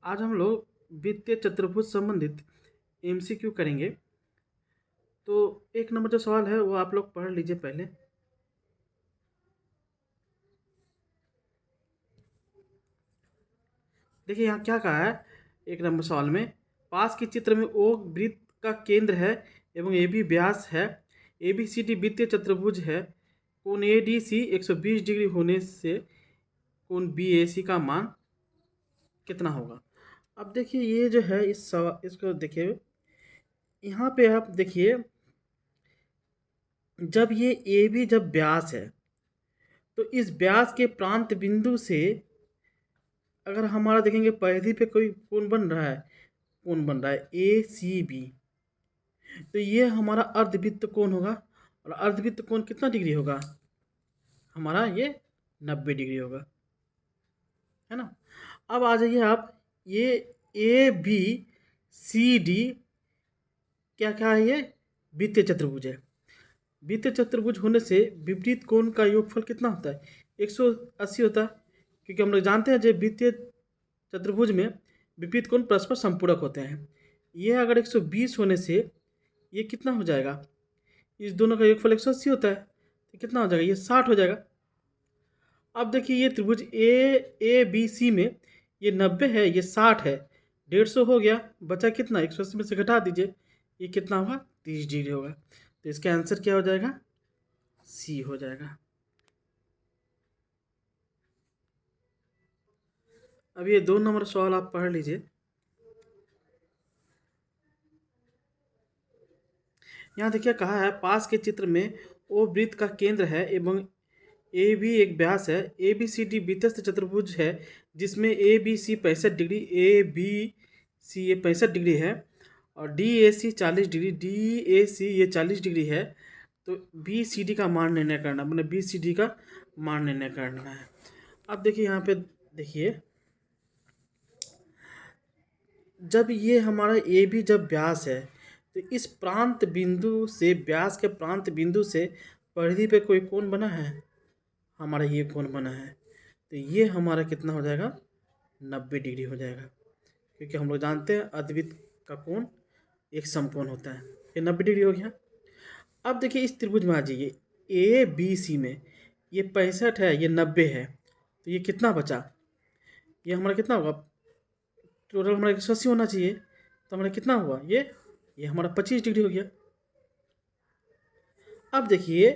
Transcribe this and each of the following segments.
आज हम लोग वित्तीय चतुर्भुज संबंधित एमसीक्यू करेंगे। तो एक नंबर जो सवाल है वो आप लोग पढ़ लीजिए पहले। देखिए यहाँ क्या कहा है एक नंबर सवाल में, पास के चित्र में ओ वृत्त का केंद्र है एवं ए बी व्यास है, ए बी सी डी वित्तीय चतुर्भुज है, कोण ए डी सी 120 डिग्री होने से कोण बी ए सी का मान कितना होगा। अब देखिए ये जो है इस सवाल इसको देखिए, यहाँ पे आप देखिए जब ये ए बी जब व्यास है तो इस व्यास के प्रांत बिंदु से अगर हमारा देखेंगे परिधि पे कोई कोण बन रहा है, कोण बन रहा है ए सी बी, तो ये हमारा अर्धवृत्त कोण होगा। और अर्धवृत्त कोण कितना डिग्री होगा हमारा, ये 90 डिग्री होगा, है ना। अब आ जाइए आप, ये ए बी सी डी क्या क्या है, ये वित्तीय चतुर्भुज है। वित्तीय चतुर्भुज होने से विपरीत कोण का योगफल कितना होता है, 180 होता है, क्योंकि हम लोग जानते हैं जो वित्तीय चतुर्भुज में विपरीत कोण परस्पर संपूरक होते हैं। ये अगर 120 होने से ये कितना हो जाएगा, इस दोनों का योगफल 180 होता है, तो कितना हो जाएगा, ये 60 हो जाएगा। अब देखिए ये त्रिभुज ए बी सी में ये 90 है, ये 60 है, 150 हो गया, बचा कितना, 180 में से घटा दीजिए, ये कितना होगा, 30 डिग्री होगा। तो इसका आंसर क्या हो जाएगा, सी हो जाएगा। अब ये 2 नंबर सवाल आप पढ़ लीजिए। यहाँ देखिए कहा है, पास के चित्र में ओ वृत्त का केंद्र है एवं ए बी एक व्यास है, ए बी सी डी वितस्त चतुर्भुज है जिसमें A B C 65 degree, A B C ये 65 डिग्री है, और D A C 40 degree, D A C ये 40 डिग्री है। तो बी सी डी का मान निर्णय करना, मतलब बी सी डी का मान निर्णय करना है। अब देखिए यहाँ पे देखिए, जब ये हमारा ए बी जब व्यास है तो इस प्रांत बिंदु से, व्यास के प्रांत बिंदु से परिधि पे कोई कोण बना है, हमारा ये कोण बना है, तो ये हमारा कितना हो जाएगा, 90 डिग्री हो जाएगा, क्योंकि हम लोग जानते हैं अर्धवृत्त का कोण एक समकोण होता है। ये 90 डिग्री हो गया। अब देखिए इस त्रिभुज में आ जाइए, ए बी सी में ये 65 है, ये 90 है, तो ये कितना बचा, ये हमारा कितना होगा, टोटल हमारा 180 होना चाहिए, तो हमारा कितना हुआ, ये हमारा 25 डिग्री हो गया। अब देखिए,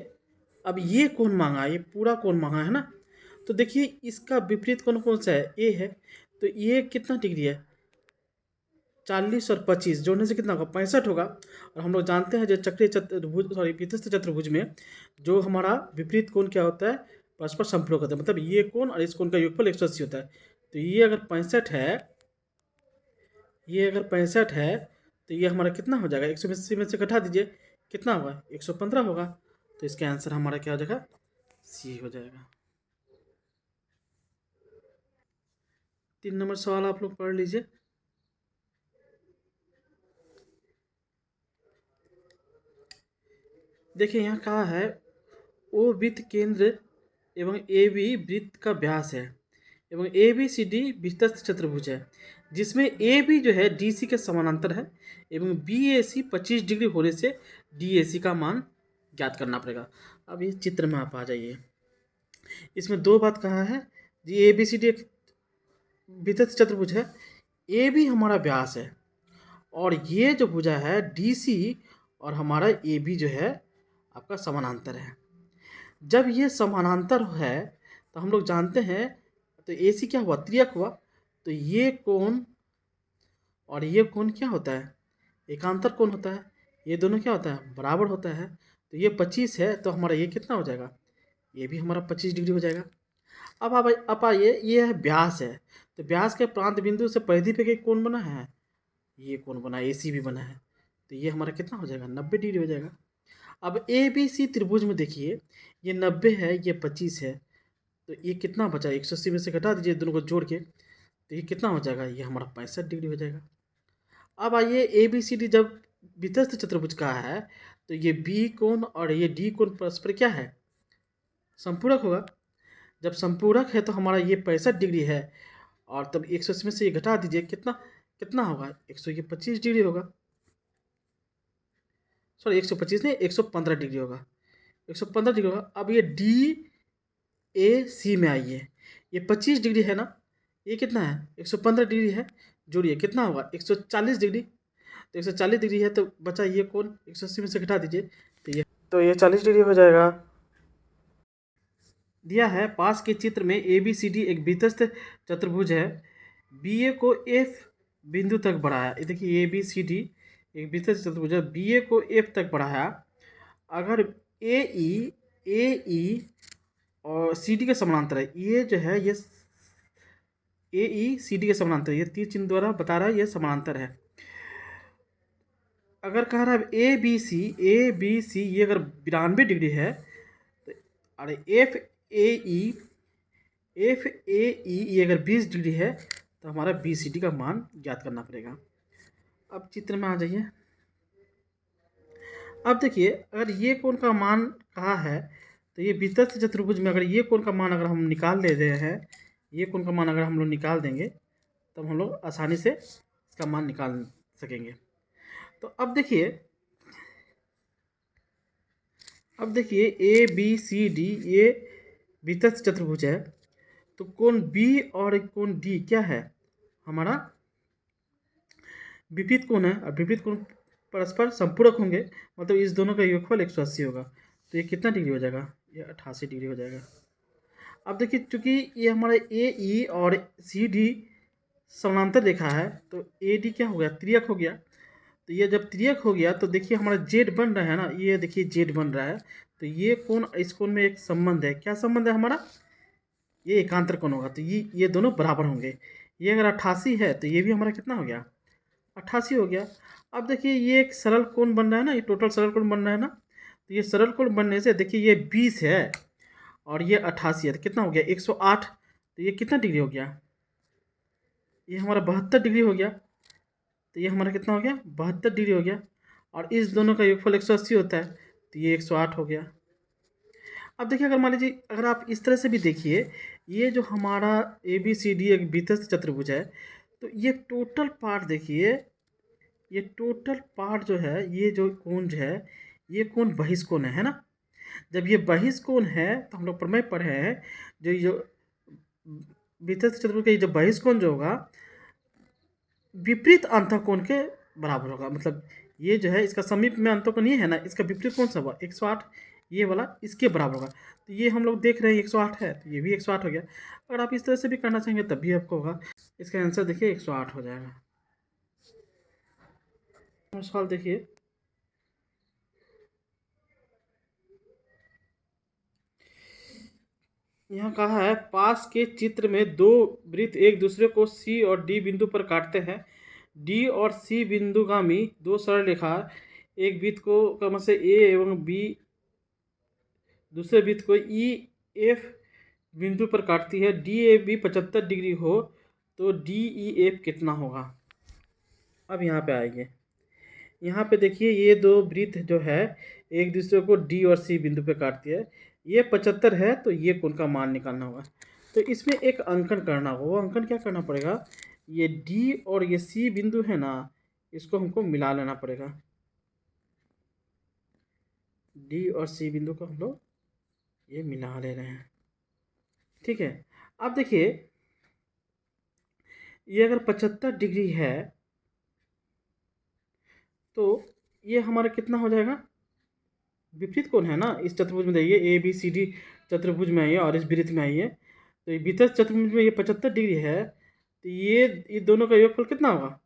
अब ये कोण मांगा, ये पूरा कोण मांगा है ना, तो देखिए इसका विपरीत कोण कौन सा है, ए है, तो ये कितना डिग्री है, 40 और 25 जोड़ने से कितना होगा, 65 होगा। और हम लोग जानते हैं जो चक्रीय चतुर्भुज, सॉरी वितस्त चतुर्भुज में जो हमारा विपरीत कोण क्या होता है, परस्पर संपूरक होता है, मतलब ये कोण और इस कोण का योगफल 180 होता है। तो ये अगर 65 है, ये अगर 65 है, तो ये हमारा कितना हो जाएगा, 180 में से घटा दीजिए, कितना होगा, 115 होगा। तो इसका आंसर हमारा क्या हो जाएगा, सी हो जाएगा। 3 नंबर सवाल आप लोग पढ़ लीजिए। देखिए यहाँ कहा है, ओ वृत्त केंद्र एवं ए बी वृत्त का व्यास है एवं ए बी सी डी विस्तृत चतुर्भुज है जिसमें ए बी जो है डी सी के समानांतर है एवं बी ए सी 25 डिग्री होने से डी ए सी का मान ज्ञात करना पड़ेगा। अब ये चित्र में आप आ जाइए, इसमें 2 बात कहा है जी, ए बी सी डी एक विस्तृत चतुर्भुज है, ए बी हमारा व्यास है और ये जो भुजा है डी सी और हमारा ए बी जो है आपका समानांतर है। जब ये समानांतर है तो हम लोग जानते हैं, तो ए सी क्या हुआ, त्रियक हुआ, तो ये कोण और ये कोण क्या होता है, एकांतर कोण होता है, ये दोनों क्या होता है, बराबर होता है। तो ये 25 है, तो हमारा ये कितना हो जाएगा, ये भी हमारा 25 डिग्री हो जाएगा। अब आइए, ये है व्यास है, तो व्यास के प्रांत बिंदु से परिधि पे एक कोण बना है, ये कोण बना है, ए सी भी बना है, तो ये हमारा कितना हो जाएगा, 90 डिग्री हो जाएगा। अब ए बी सी त्रिभुज में देखिए, ये 90 है, ये 25 है, तो ये कितना बचा, 180 में से घटा दीजिए दोनों को जोड़ के, तो ये कितना हो जाएगा, ये हमारा 65 डिग्री हो जाएगा। अब आइए, ए बी सी डी जब वितस्त चतुर्भुज का है, तो ये बी कोण और ये डी कोण परस्पर क्या है, संपूरक होगा। जब संपूरक है तो हमारा ये 65 डिग्री है और तब 180 में से ये घटा दीजिए, कितना कितना होगा, 125 डिग्री होगा। सॉरी 125 नहीं, 115 डिग्री होगा, 115 डिग्री होगा। अब ये डी ए सी में आइए, ये 25 डिग्री है ना, ये कितना है, 115 डिग्री है, जोड़िए कितना होगा, 140 डिग्री। तो 140 डिग्री है तो बचा ये कोण, 180 में से घटा दीजिए, तो ये 40 डिग्री हो जाएगा। दिया है पास के चित्र में ए बी सी डी एक वितस्त चतुर्भुज है, बी ए को एफ बिंदु तक बढ़ाया। ये देखिए ए बी सी डी एक वितस्त चतुर्भुज है, बी ए को एफ तक बढ़ाया। अगर ए ई और सी डी के समानांतर है, ये जो है ये ए ई सी डी के समानांतर, ये तीर चिन्ह द्वारा बता रहा है ये समानांतर है। अगर कह रहा है ए बी सी ये अगर 92 डिग्री है, तो अरे एफ ए ई ये अगर 20 डिग्री है, तो हमारा बी सी डी का मान ज्ञात करना पड़ेगा। अब चित्र में आ जाइए। अब देखिए अगर ये कोण का मान कहा है, तो ये वितस्त चतुर्भुज में अगर ये कोण का मान अगर हम निकाल ले रहे हैं, ये कोण का मान अगर हम लोग निकाल देंगे, तब हम लोग आसानी से इसका मान निकाल सकेंगे। तो अब देखिए ए बी सी डी ये वितस्त चतुर्भुज है, तो कोण बी और कोण डी क्या है, हमारा विपरीत कोण है, और विपरीत कोण परस्पर संपूरक होंगे, मतलब इस दोनों का योगफल 180 होगा। तो ये कितना डिग्री हो जाएगा, ये 88 डिग्री हो जाएगा। अब देखिए चूंकि ये हमारा ए ई और सी डी समानांतर रेखा है, तो ए डी क्या हो गया, त्रियक हो गया। तो ये जब त्रियक हो गया तो देखिए हमारा जेड बन रहा है ना, ये देखिए जेड बन रहा है, तो ये कोण इस कोण में एक संबंध है, क्या संबंध है हमारा, ये एकांतर कोण होगा। तो ये दोनों बराबर होंगे। ये अगर 88 है तो ये भी हमारा कितना हो गया, 88 हो गया। अब देखिए ये एक सरल कोण बन रहा है ना, ये टोटल सरल कोण बन रहा है ना, तो ये सरल कोण बनने से देखिए ये 20 है और ये 88 है, तो कितना हो गया 108। तो ये कितना डिग्री हो गया, ये हमारा 72 डिग्री हो गया। तो ये हमारा कितना हो गया, 72 डिग्री हो गया। और इस दोनों का योगफल 180 होता है, तो ये 108 हो गया। अब देखिए अगर मान लीजिए अगर आप इस तरह से भी देखिए, ये जो हमारा ए बी सी डी एक वितस्त चतुर्भुज है, तो ये टोटल पार्ट देखिए, ये टोटल पार्ट जो है, ये जो कोण जो है, ये कोण बहिष्कोण है ना। जब ये बहिष्कोण है तो हम लोग प्रमेय पढ़े हैं, जो वितस्त चतुर्भुज का जो बहिष्कोण जो होगा विपरीत अंतःकोण के बराबर होगा। मतलब ये जो है इसका समीप में अंतःकोण ये है ना, इसका विपरीत कौन सा हुआ, 108, ये वाला इसके बराबर होगा। तो ये हम लोग देख रहे हैं 108 है, तो ये भी 108 हो गया। अगर आप इस तरह से भी करना चाहेंगे तब भी आपको होगा। इसका आंसर देखिए 108 हो जाएगा। सवाल देखिए, यहाँ कहा है पास के चित्र में दो वृत्त एक दूसरे को सी और डी बिंदु पर काटते हैं। डी और सी बिंदुगामी दो सरल रेखा एक वृत्त को क्रम से ए एवं बी दूसरे वृत्त को ई एफ बिंदु पर काटती है। डी ए बी 75 डिग्री हो तो डी ई एफ कितना होगा। अब यहाँ पे आएंगे, यहाँ पे देखिए ये दो वृत्त जो है एक दूसरे को डी और सी बिंदु पे काटती है। ये 75 है तो ये कोण का मान निकालना होगा। तो इसमें एक अंकन करना होगा। वो अंकन क्या करना पड़ेगा, ये डी और ये सी बिंदु है ना, इसको हमको मिला लेना पड़ेगा। डी और सी बिंदु को हम लोग ये मिला ले रहे हैं, ठीक है। अब देखिए ये अगर 75 डिग्री है तो ये हमारा कितना हो जाएगा, विपरीत कोण है ना इस चतुर्भुज में। देखिए ए बी सी डी चतुर्भुज में आई है और इस वृत्त में आई है, तो ये वितस्त चतुर्भुज में ये 75 डिग्री है, तो ये दोनों का योगफल कितना होगा,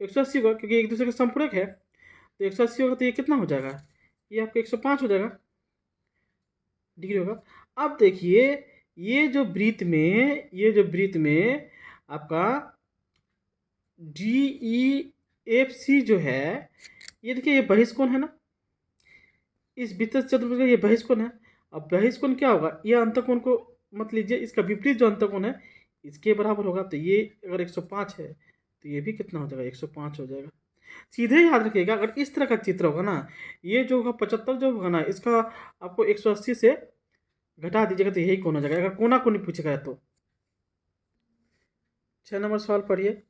180 होगा, क्योंकि एक दूसरे का संपूरक है। तो 180 होगा तो ये कितना हो जाएगा, ये आपका 105 हो जाएगा डिग्री होगा। अब देखिए ये जो वृत्त में आपका डी ई एफ सी जो है, ये देखिए ये बहिष्कोण है ना, इस वितस्त चतुर्भुज का ये बहिष्कोण है। अब बहिष्कोण क्या होगा, ये अंतःकोण को मत लीजिए, इसका विपरीत जो अंतःकोण है इसके बराबर होगा। तो ये अगर 105 है तो ये भी कितना हो जाएगा, 105 हो जाएगा। सीधे याद रखिएगा, अगर इस तरह का चित्र होगा ना, ये जो होगा 75 जो होगा ना, इसका आपको 180 से घटा दीजिएगा तो यही कोण हो जाएगा, अगर कोना कोनी पूछेगा तो। 6 नंबर सवाल पढ़िए।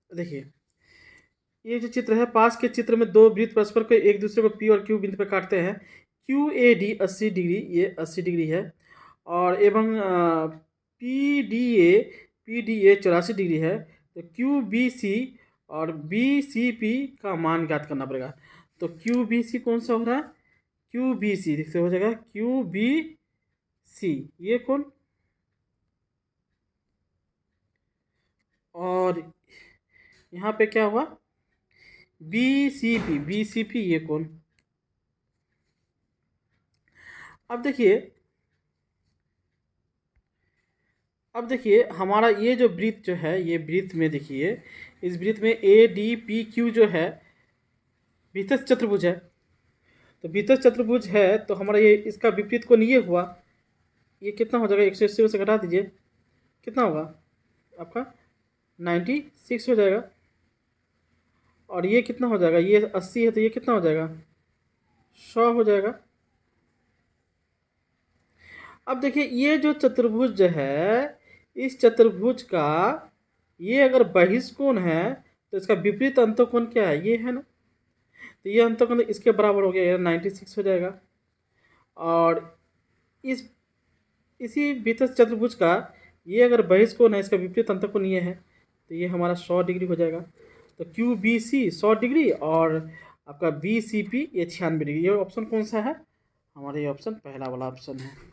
देखिए, ये जो चित्र है, पास के चित्र में दो वृत्त परस्पर को एक दूसरे को पी और क्यू बिंदु पर काटते हैं। क्यू ए डी 80 डिग्री, ये 80 डिग्री है, और एवं पी डी ए 84 डिग्री है। तो क्यू बी सी और बी सी पी का मान ज्ञात करना पड़ेगा। तो क्यू बी सी कौन सा हो रहा है? क्यू बी सी देखते हो जाएगा, क्यू बी सी ये कौन, और यहाँ पे क्या हुआ? बी सी पी ये कौन? अब देखिए हमारा ये जो वृत्त जो है, ये वृत्त में देखिए, इस वृत्त में ए डी पी क्यू जो है विस्तृत चतुर्भुज है। तो विस्तृत चतुर्भुज है तो हमारा ये इसका विपरीत कोण ये हुआ, ये कितना हो जाएगा? 180 में से घटा दीजिए, कितना होगा आपका? 96 हो जाएगा। और ये कितना हो जाएगा? ये 80 है तो ये कितना हो जाएगा? 100 हो जाएगा। अब देखिए ये जो चतुर्भुज है, इस चतुर्भुज का ये अगर बहिष्कोण है तो इसका विपरीत अंतःकोण क्या है? ये है ना। तो ये अंतःकोण इसके बराबर हो गया, ये 96 हो जाएगा। और इस इसी विस्तृत चतुर्भुज का ये अगर बहिष्कोण है, इसका विपरीत अंतःकोण ये है, तो ये हमारा 100 डिग्री हो जाएगा। तो क्यू बी सी 100 डिग्री और आपका बी सी पी ये 96 डिग्री। ये ऑप्शन कौन सा है? हमारा ये ऑप्शन पहला वाला ऑप्शन है।